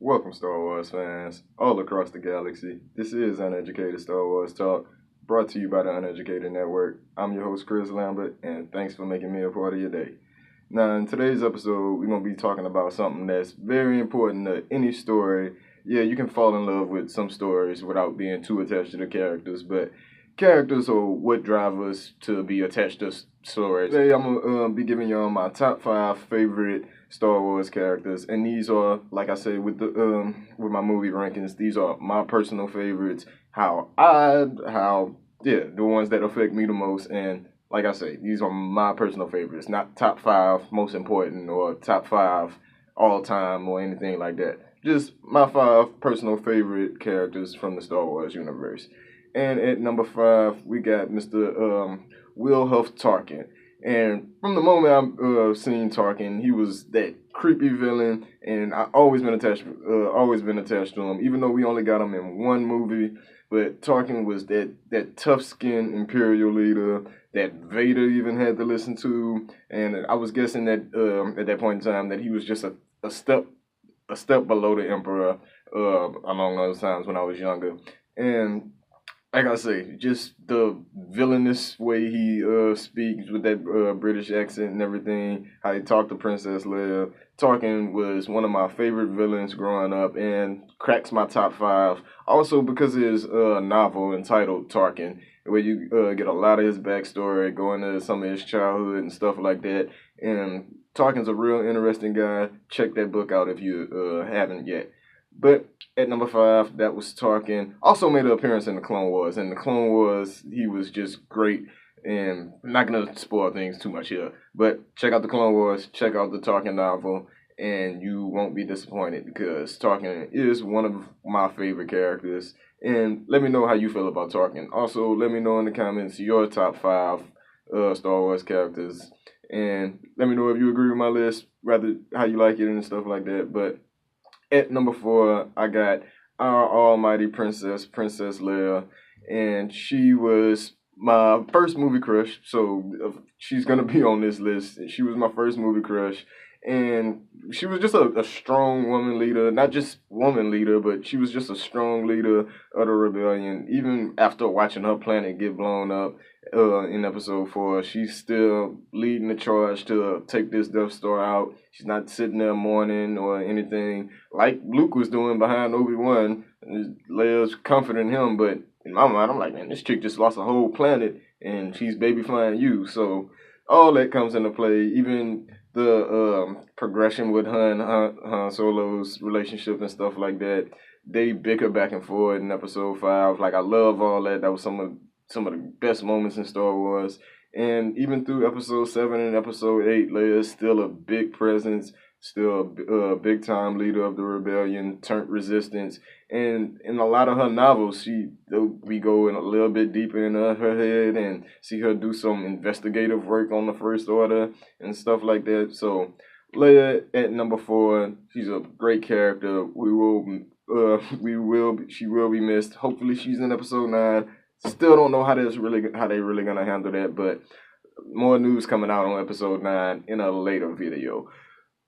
Welcome, Star Wars fans all across the galaxy. This is Uneducated Star Wars Talk, brought to you by the Uneducated Network. I'm your host, Chris Lambert, and thanks for making me a part of your day. Now, in today's episode, we're going to be talking about something that's very important to any story. Yeah, you can fall in love with some stories without being too attached to the characters, but characters are what drive us to be attached to stories. Today, I'm going to be giving y'all my top 5 favorite Star Wars characters, and these are, like I said, with my movie rankings, these are my personal favorites. The ones that affect me the most, and like I say, these are my personal favorites, not top 5 most important or top 5 all time or anything like that. Just my 5 personal favorite characters from the Star Wars universe. And at number 5, we got Mr. Will Huff Tarkin. And from the moment I've seen Tarkin, he was that creepy villain, and I always been attached to him. Even though we only got him in one movie, but Tarkin was that tough-skinned Imperial leader that Vader even had to listen to. And I was guessing that at that point in time that he was just a step below the Emperor along those times when I was younger. And like I say, just the villainous way he speaks with that British accent and everything, how he talked to Princess Leia. Tarkin was one of my favorite villains growing up and cracks my top 5. Also because of his novel entitled Tarkin, where you get a lot of his backstory, going into some of his childhood and stuff like that. And Tarkin's a real interesting guy. Check that book out if you haven't yet. But at number 5, that was Tarkin. Also made an appearance in the Clone Wars. In the Clone Wars, he was just great. And I'm not going to spoil things too much here. But check out the Clone Wars. Check out the Tarkin novel. And you won't be disappointed because Tarkin is one of my favorite characters. And let me know how you feel about Tarkin. Also, let me know in the comments your top 5 Star Wars characters. And let me know if you agree with my list, rather how you like it and stuff like that. But at number 4, I got our almighty princess, Princess Leia, and she was my first movie crush, so she's going to be on this list. She was my first movie crush, and she was just a strong woman leader, not just woman leader, but she was just a strong leader of the rebellion. Even after watching her planet get blown up in episode 4, she's still leading the charge to take this Death Star out. She's not sitting there mourning or anything like Luke was doing behind Obi-Wan. Leia's comforting him, but in my mind, I'm like, man, this chick just lost a whole planet, and she's baby flying you. So all that comes into play. Even the progression with her and Han Solo's relationship and stuff like that. They bicker back and forth in episode 5. Like, I love all that. That was some of the best moments in Star Wars. And even through episode 7 and episode 8, Leia is still a big presence, still a big time leader of the rebellion, turned resistance. And in a lot of her novels, we go in a little bit deeper into her head and see her do some investigative work on the First Order and stuff like that. So Leia at number 4, she's a great character. She will be missed. Hopefully she's in episode 9. Still don't know how they really gonna handle that, but more news coming out on episode 9 in a later video.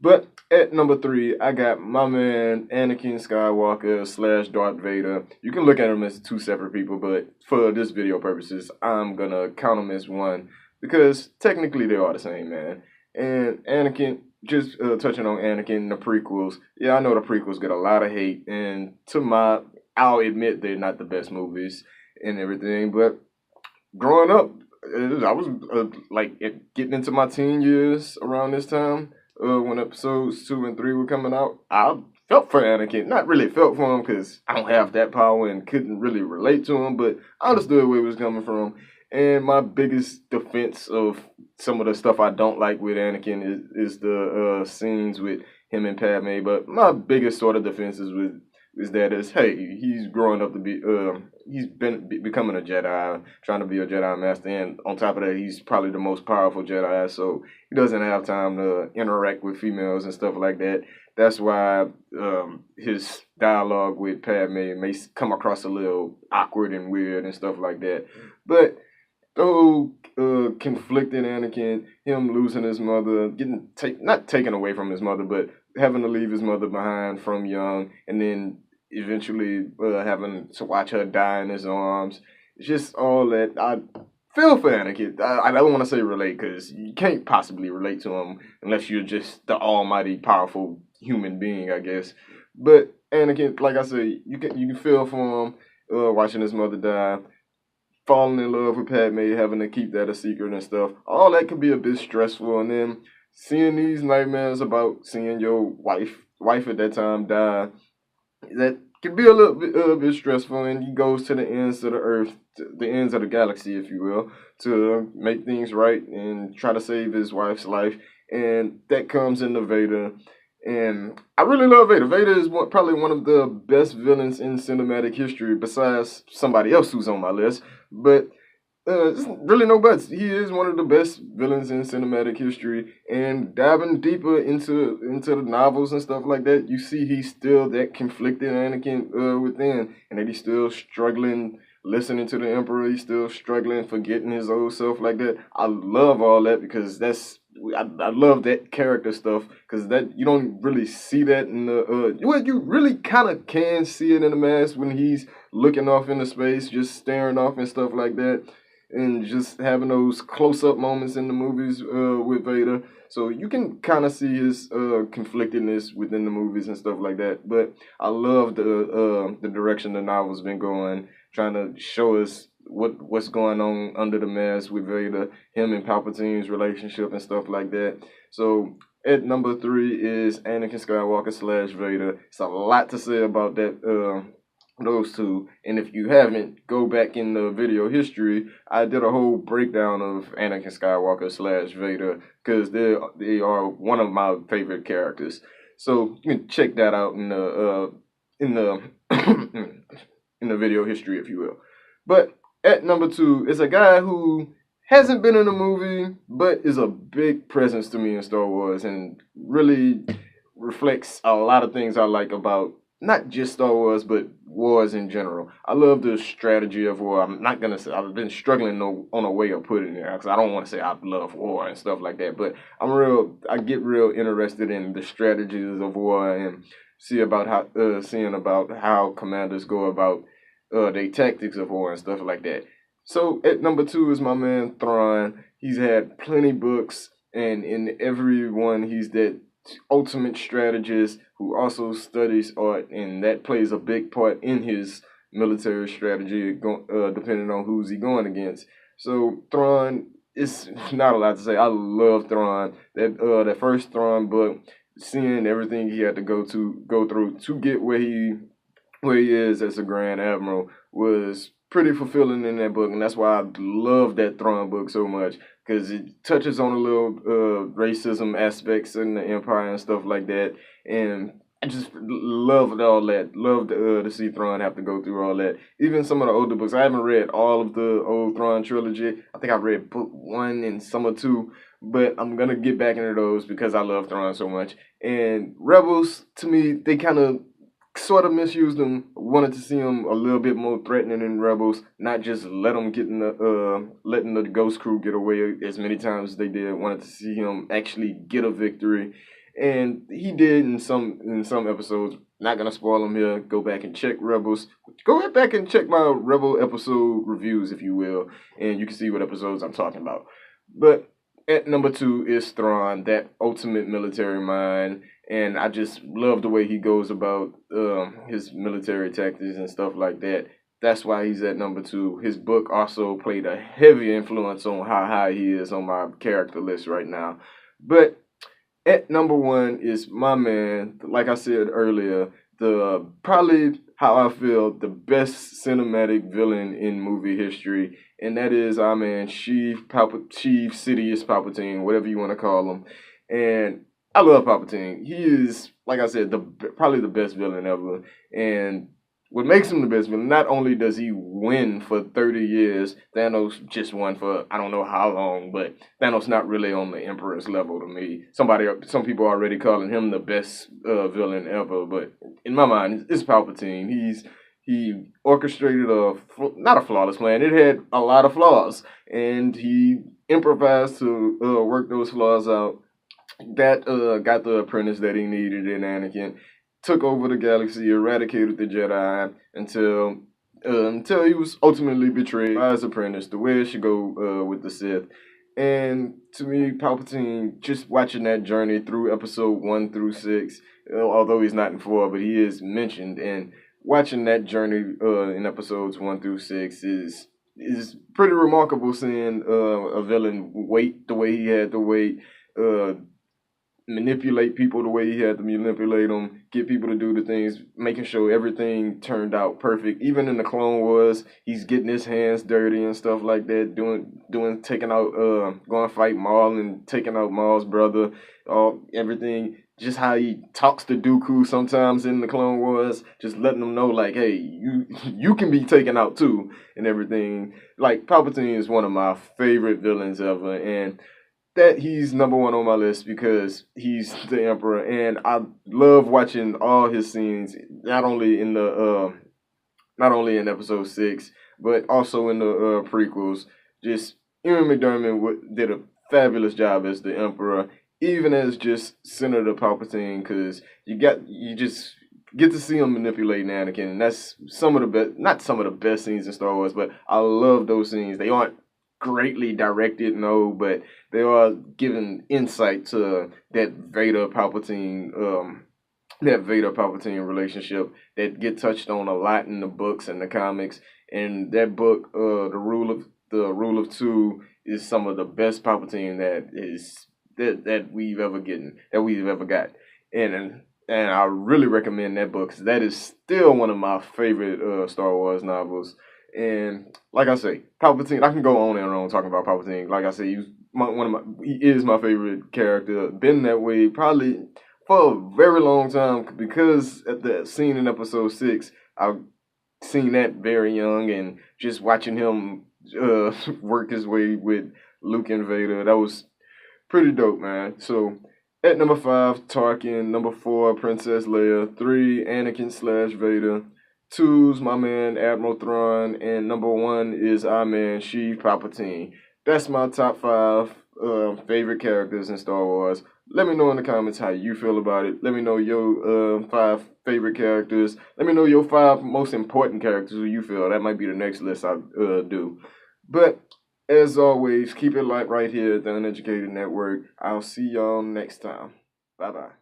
But at number 3, I got my man Anakin Skywalker / Darth Vader. You can look at them as 2 separate people, but for this video purposes, I'm gonna count them as one because technically they are the same man. And Anakin, just touching on Anakin, the prequels. Yeah, I know the prequels get a lot of hate, and I'll admit they're not the best movies and everything. But growing up, I was getting into my teen years around this time. When episodes 2 and 3 were coming out, I felt for Anakin. Not really felt for him because I don't have that power and couldn't really relate to him, but I understood where he was coming from. And my biggest defense of some of the stuff I don't like with Anakin is the scenes with him and Padme. But my biggest sort of defense hey, he's growing up to be he's been becoming a Jedi, trying to be a Jedi master, and on top of that, he's probably the most powerful Jedi, so he doesn't have time to interact with females and stuff like that. That's why his dialogue with Padme may come across a little awkward and weird and stuff like that. But the whole conflicted Anakin, him losing his mother, getting not taken away from his mother, but having to leave his mother behind from young, and then eventually having to watch her die in his arms. It's just all that. I feel for Anakin. I don't want to say relate because you can't possibly relate to him unless you're just the almighty powerful human being, I guess. But Anakin, like I said, you can feel for him watching his mother die, falling in love with Padme, having to keep that a secret and stuff. All that could be a bit stressful, and then seeing these nightmares about seeing your wife at that time die, that can be a bit stressful, and he goes to the ends of the earth, the ends of the galaxy, if you will, to make things right and try to save his wife's life. And that comes into Vader. And I really love Vader. Vader is probably one of the best villains in cinematic history, besides somebody else who's on my list. But really no buts. He is one of the best villains in cinematic history. And diving deeper into the novels and stuff like that, you see he's still that conflicted Anakin within, and that he's still struggling listening to the Emperor. He's still struggling forgetting his old self like that. I love all that because I love that character stuff because that you don't really see that in the well, you really kind of can see it in the mask when he's looking off into space, just staring off and stuff like that, and just having those close-up moments in the movies with Vader. So you can kind of see his conflictedness within the movies and stuff like that. But I love the direction the novel's been going, trying to show us what's going on under the mask with Vader, him and Palpatine's relationship and stuff like that. So at number 3 is Anakin Skywalker / Vader. It's a lot to say about that. Those two, and if you haven't, go back in the video history. I did a whole breakdown of Anakin Skywalker / Vader because they are one of my favorite characters. So you can check that out in the in the video history, if you will. But at number 2 is a guy who hasn't been in a movie, but is a big presence to me in Star Wars and really reflects a lot of things I like about not just Star Wars, but wars in general. I love the strategy of war. I'm not going to say, I've been struggling on a way of putting it because I don't want to say I love war and stuff like that, but I get real interested in the strategies of war and seeing about how commanders go about their tactics of war and stuff like that. So at number 2 is my man Thrawn. He's had plenty books, and in every one he's that ultimate strategist who also studies art, and that plays a big part in his military strategy, depending on who's he going against. So Thrawn is not a lot to say. I love Thrawn. That first Thrawn book, seeing everything he had to go through to get where he is as a Grand Admiral was pretty fulfilling in that book, and that's why I love that Thrawn book so much, because it touches on a little racism aspects in the Empire and stuff like that, and I just loved all that. Loved to see Thrawn have to go through all that. Even some of the older books, I haven't read all of the old Thrawn trilogy. I think I've read book 1 and some of 2, but I'm going to get back into those because I love Thrawn so much. And Rebels, to me, they kind of sort of misused him. Wanted to see him a little bit more threatening in Rebels, not just let him get letting the Ghost Crew get away as many times as they did. Wanted to see him actually get a victory, and he did in some episodes. Not gonna spoil them here. Go back and check Rebels. Go back and check my Rebel episode reviews, if you will, and you can see what episodes I'm talking about. But at number 2 is Thrawn, that ultimate military mind. And I just love the way he goes about his military tactics and stuff like that. That's why he's at number 2. His book also played a heavy influence on how high he is on my character list right now. But at number 1 is my man, like I said earlier, probably how I feel the best cinematic villain in movie history, and that is our man Chief Sidious Palpatine, whatever you want to call him. And I love Palpatine. He is, like I said, probably the best villain ever. And what makes him the best villain, not only does he win for 30 years, Thanos just won for I don't know how long, but Thanos not really on the Emperor's level to me. Some people are already calling him the best villain ever, but in my mind, it's Palpatine. He orchestrated not a flawless plan. It had a lot of flaws, and he improvised to work those flaws out. That got the apprentice that he needed in Anakin. Took over the galaxy, eradicated the Jedi until he was ultimately betrayed by his apprentice. The way it should go with the Sith. And to me, Palpatine, just watching that journey through episode 1 through 6, although he's not in 4, but he is mentioned, and watching that journey in episodes 1 through 6 is pretty remarkable. Seeing a villain wait the way he had to wait, uh, manipulate people the way he had to manipulate them, get people to do the things, making sure everything turned out perfect. Even in the Clone Wars, he's getting his hands dirty and stuff like that, taking out, going to fight Maul and taking out Maul's brother, everything. Just how he talks to Dooku sometimes in the Clone Wars, just letting them know like, hey, you can be taken out too, and everything. Like Palpatine is one of my favorite villains ever, and that he's number one on my list because he's the Emperor, and I love watching all his scenes, not only in Episode 6, but also in the prequels. Just Ewan McDermott did a fabulous job as the Emperor, even as just Senator Palpatine, because you just get to see him manipulating Anakin, and that's some of the best, not some of the best scenes in Star Wars, but I love those scenes. They aren't greatly directed, no, but they are giving insight to that Vader Palpatine relationship that get touched on a lot in the books and the comics. And that book, the Rule of Two, is some of the best Palpatine that we've ever got. And I really recommend that book, 'cause that is still one of my favorite Star Wars novels. And like I say, Palpatine, I can go on and on talking about Palpatine. Like I say, he is my favorite character. Been that way probably for a very long time, because at the scene in episode 6, I've seen that very young, and just watching him work his way with Luke and Vader, that was pretty dope, man. So at number 5, Tarkin. Number 4, Princess Leia. 3, Anakin/Vader. 2's my man Admiral Thrawn, and number 1 is our man Sheev Palpatine. That's my top 5 favorite characters in Star Wars. Let me know in the comments how you feel about it. Let me know your 5 favorite characters. Let me know your 5 most important characters who you feel. That might be the next list I do. But as always, keep it light right here at the Uneducated Network. I'll see y'all next time. Bye-bye.